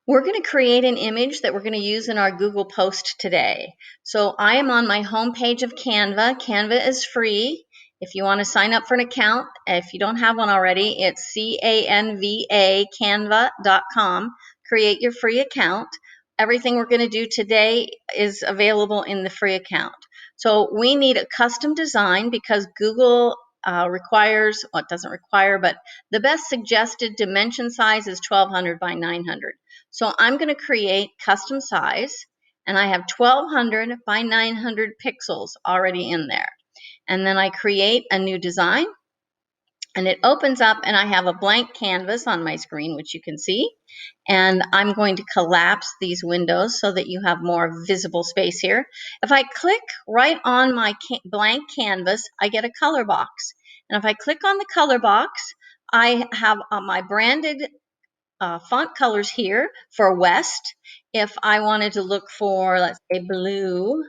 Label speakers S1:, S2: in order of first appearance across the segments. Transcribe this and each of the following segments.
S1: We're going to create an image that we're going to use in our Google post today. So I am on my home page of Canva. Canva is free. If you want to sign up for an account, if you don't have one already, it's CANVA, canva.com. Create your free account. Everything we're going to do today is available in the free account. So we need a custom design because Google requires, well, it doesn't require, but the best suggested dimension size is 1200 by 900. So I'm going to create custom size, and I have 1200 by 900 pixels already in there. And then I create a new design, and it opens up, and I have a blank canvas on my screen, which you can see. And I'm going to collapse these windows so that you have more visible space here. If I click right on my blank canvas, I get a color box. And if I click on the color box, I have my branded font colors here for West. If I wanted to look for, let's say, blue,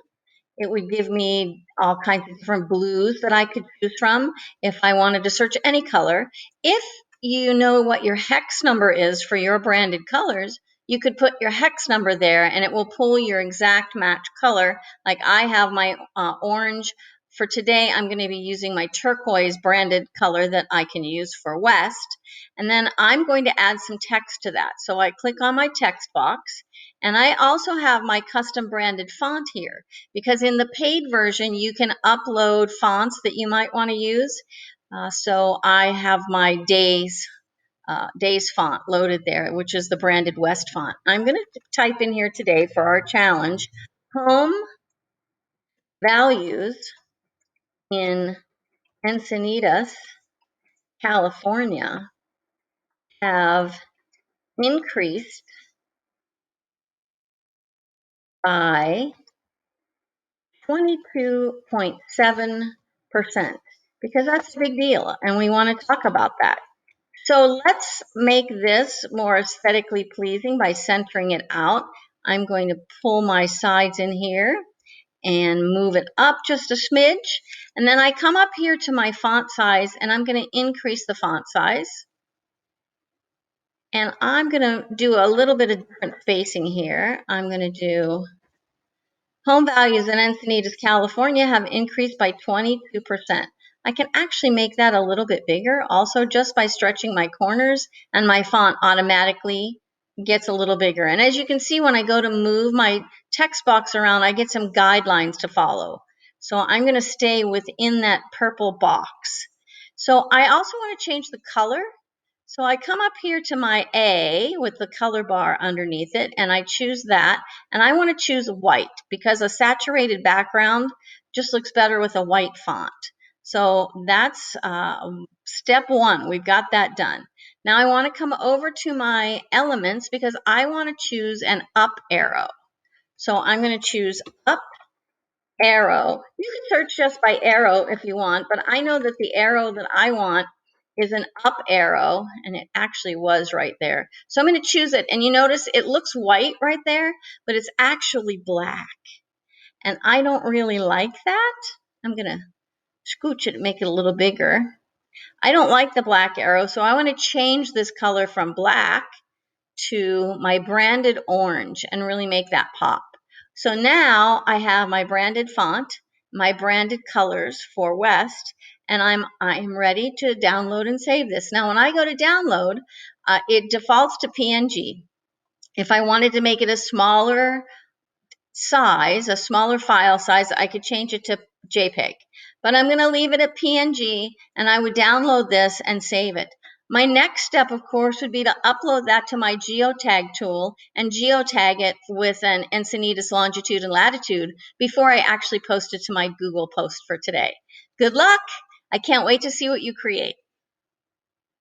S1: it would give me all kinds of different blues that I could choose from if I wanted to search any color. If you know what your hex number is for your branded colors, you could put your hex number there and it will pull your exact match color. Like I have my orange. For today, I'm going to be using my turquoise branded color that I can use for West. And then I'm going to add some text to that. So I click on my text box, and I also have my custom branded font here, because in the paid version, you can upload fonts that you might want to use. So I have my Days font loaded there, which is the branded West font. I'm going to type in here today for our challenge, home values in Encinitas, California have increased by 22.7%, because that's a big deal and we want to talk about that. So let's make this more aesthetically pleasing by centering it out. I'm going to pull my sides in here and move it up just a smidge. And then I come up here to my font size, and I'm going to increase the font size. And I'm going to do a little bit of different spacing here. I'm going to do home values in Encinitas, California have increased by 22%. I can actually make that a little bit bigger also just by stretching my corners, and my font automatically gets a little bigger. And as you can see, when I go to move my text box around, I get some guidelines to follow. So I'm going to stay within that purple box. So I also want to change the color. So I come up here to my A with the color bar underneath it, and I choose that. And I want to choose white because a saturated background just looks better with a white font. So that's step one. We've got that done. Now I want to come over to my elements because I want to choose an up arrow. So I'm going to choose up arrow. You can search just by arrow if you want, but I know that the arrow that I want is an up arrow, and it actually was right there. So I'm going to choose it, and you notice it looks white right there, but it's actually black. And I don't really like that. I'm going to scooch it and make it a little bigger. I don't like the black arrow, so I want to change this color from black to my branded orange and really make that pop. So now I have my branded font, my branded colors for West, and I'm ready to download and save this. Now when I go to download, it defaults to PNG. If I wanted to make it a smaller size, a smaller file size, I could change it to JPEG. But I'm going to leave it at PNG, and I would download this and save it. My next step, of course, would be to upload that to my geotag tool and geotag it with an Encinitas longitude and latitude before I actually post it to my Google post for today. Good luck! I can't wait to see what you create.